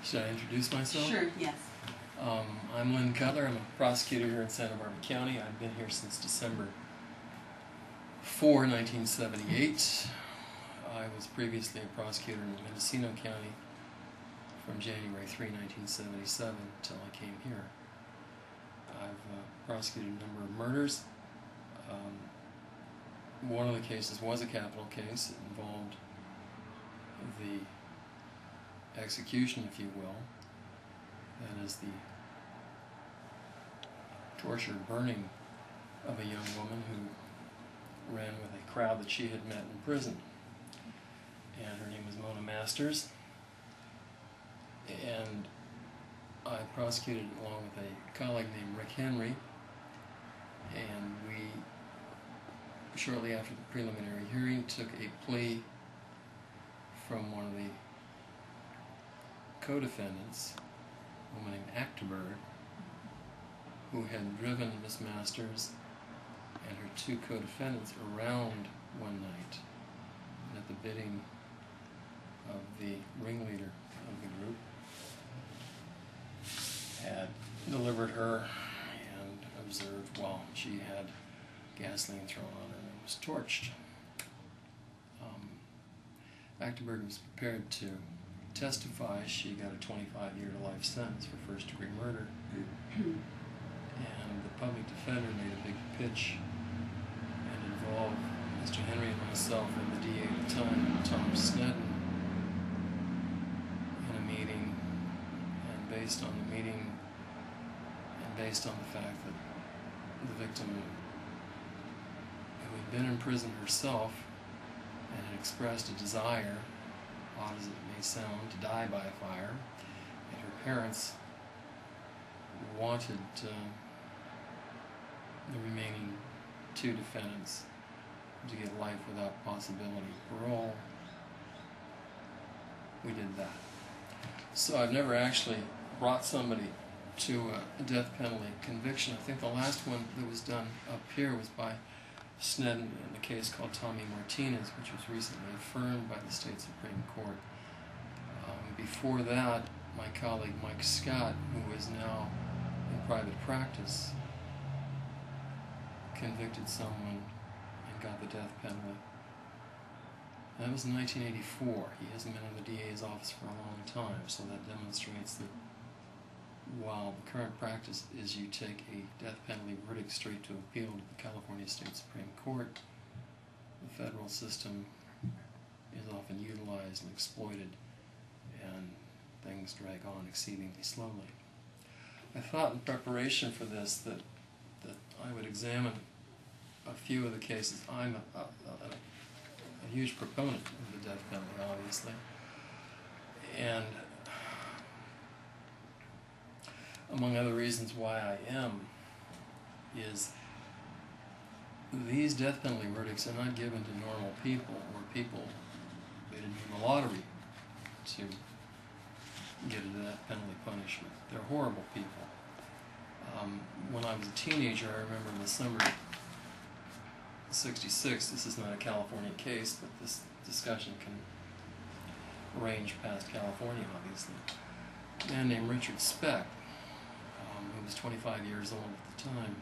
Should I introduce myself? Sure, yes. I'm Lynn Cutler. I'm a prosecutor here in Santa Barbara County. I've been here since December 4, 1978. I was previously a prosecutor in Mendocino County from January 3, 1977 until I came here. I've prosecuted a number of murders. One of the cases was a capital case. It involved the execution, if you will. That is the torture burning of a young woman who ran with a crowd that she had met in prison. And her name was Mona Masters. And I prosecuted along with a colleague named Rick Henry. And we, shortly after the preliminary hearing, took a plea from one of the co-defendants, a woman named Achterberg, who had driven Miss Masters and her two co-defendants around one night, and at the bidding of the ringleader of the group, had delivered her and observed while she had gasoline thrown on her and was torched. Achterberg was prepared to testify. She got a 25-year-to-life sentence for first-degree murder. And the public defender made a big pitch and involved Mr. Henry and myself and the DA at the time, Tom Sneddon, in a meeting. And based on the meeting, and based on the fact that the victim, who had been in prison herself and had expressed a desire, odd as it may sound, to die by a fire, and her parents wanted the remaining two defendants to get life without possibility of parole, we did that. So I've never actually brought somebody to a death penalty conviction. I think the last one that was done up here was by Sneddon in a case called Tommy Martinez, which was recently affirmed by the state Supreme Court. Before that, my colleague Mike Scott, who is now in private practice, convicted someone and got the death penalty. That was in 1984. He hasn't been in the DA's office for a long time, so that demonstrates that while the current practice is you take a death penalty verdict straight to appeal to the California State Supreme Court, the federal system is often utilized and exploited, and things drag on exceedingly slowly. I thought in preparation for this that I would examine a few of the cases. I'm a huge proponent of the death penalty, obviously, and among other reasons why I am is these death penalty verdicts are not given to normal people or people they didn't win the lottery to get a death penalty punishment. They're horrible people. When I was a teenager, I remember in the summer of '66, this is not a California case, but this discussion can range past California, obviously. A man named Richard Speck, who was 25 years old at the time,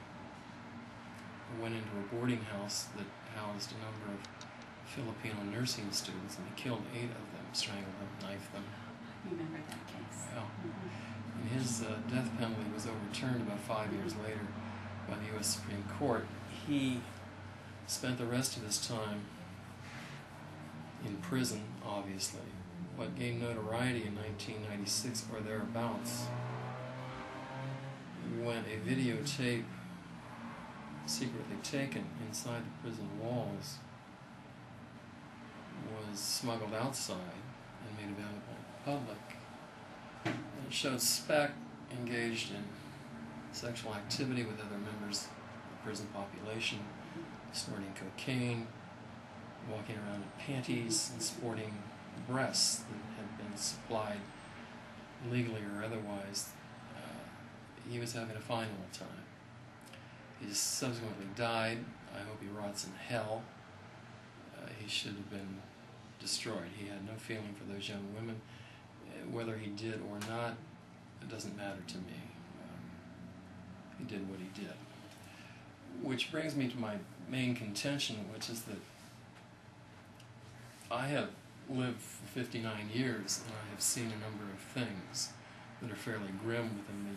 went into a boarding house that housed a number of Filipino nursing students, and he killed 8 of them, strangled them, knifed them. I remember that case. Well, and his death penalty was overturned about 5 years later by the U.S. Supreme Court. He spent the rest of his time in prison, obviously. What gained notoriety in 1996 or thereabouts, when a videotape secretly taken inside the prison walls was smuggled outside and made available to the public. And it showed Speck engaged in sexual activity with other members of the prison population, snorting cocaine, walking around in panties, and sporting breasts that had been supplied legally or otherwise. He was having a fine old time. He subsequently died. I hope he rots in hell. He should have been destroyed. He had no feeling for those young women, whether he did or not, it doesn't matter to me. He did what he did. Which brings me to my main contention, which is that I have lived for 59 years, and I have seen a number of things that are fairly grim within the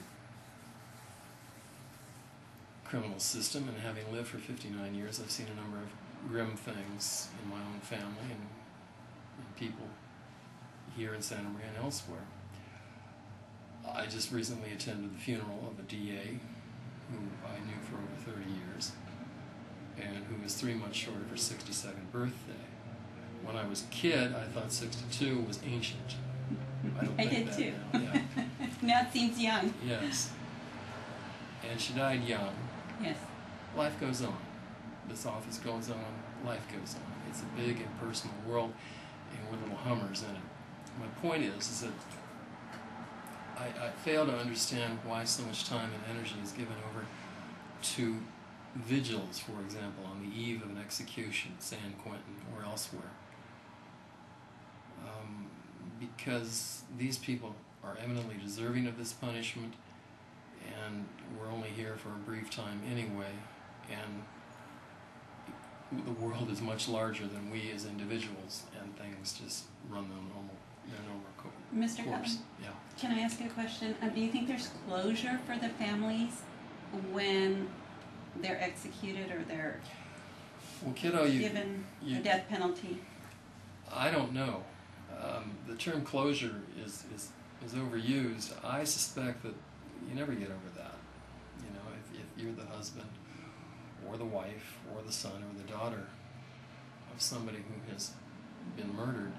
criminal system, and having lived for 59 years, I've seen a number of grim things in my own family and people here in Santa Maria and elsewhere. I just recently attended the funeral of a DA who I knew for over 30 years and who was 3 months short of her 62nd birthday. When I was a kid, I thought 62 was ancient. I did too. Now. Yeah. Now it seems young. Yes. And she died young. Yes. Life goes on. This office goes on. Life goes on. It's a big impersonal world, and we're little hummers in it. My point is that I fail to understand why so much time and energy is given over to vigils, for example, on the eve of an execution at San Quentin or elsewhere. Because these people are eminently deserving of this punishment, and we're only here for a brief time anyway, and the world is much larger than we as individuals, and things just run their normal course. Mr. Cutler, Yeah. can I ask you a question? Do you think there's closure for the families when they're executed or they're Well, kiddo, given the death penalty? I don't know. The term closure is overused. I suspect that you never get over that. You know, if you're the husband or the wife or the son or the daughter of somebody who has been murdered,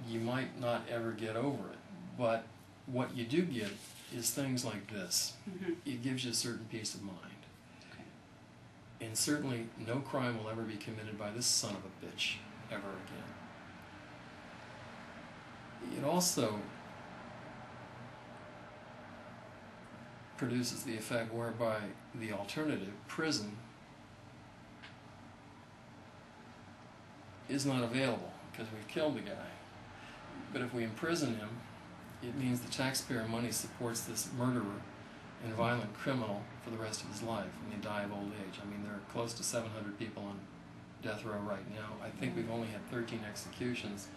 you might not ever get over it. But what you do get is things like this. Mm-hmm. It gives you a certain peace of mind. Okay. And certainly no crime will ever be committed by this son of a bitch ever again. It also produces the effect whereby the alternative, prison, is not available because we've killed the guy. But if we imprison him, it means the taxpayer money supports this murderer and violent criminal for the rest of his life, and they die of old age. I mean, there are close to 700 people on death row right now. I think we've only had 13 executions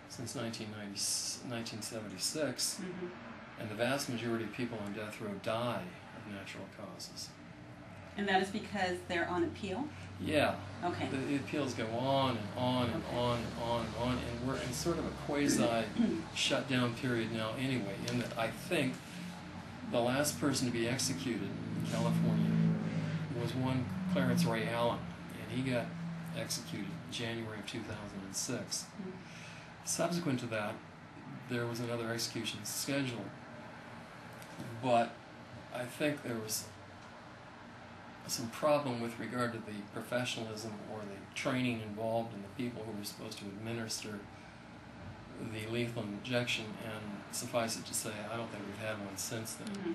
since 1976, Mm-hmm. and the vast majority of people on death row die of natural causes. And that is because they're on appeal? Yeah. Okay. The appeals go on and on and Okay. on and on and on, and we're in sort of a quasi-shutdown period now anyway, in that I think the last person to be executed in California was one Clarence Ray Allen, and he got executed in January of 2006. Mm-hmm. Subsequent to that, there was another execution scheduled, but I think there was some problem with regard to the professionalism or the training involved in the people who were supposed to administer the lethal injection, and suffice it to say, I don't think we've had one since then. Mm-hmm.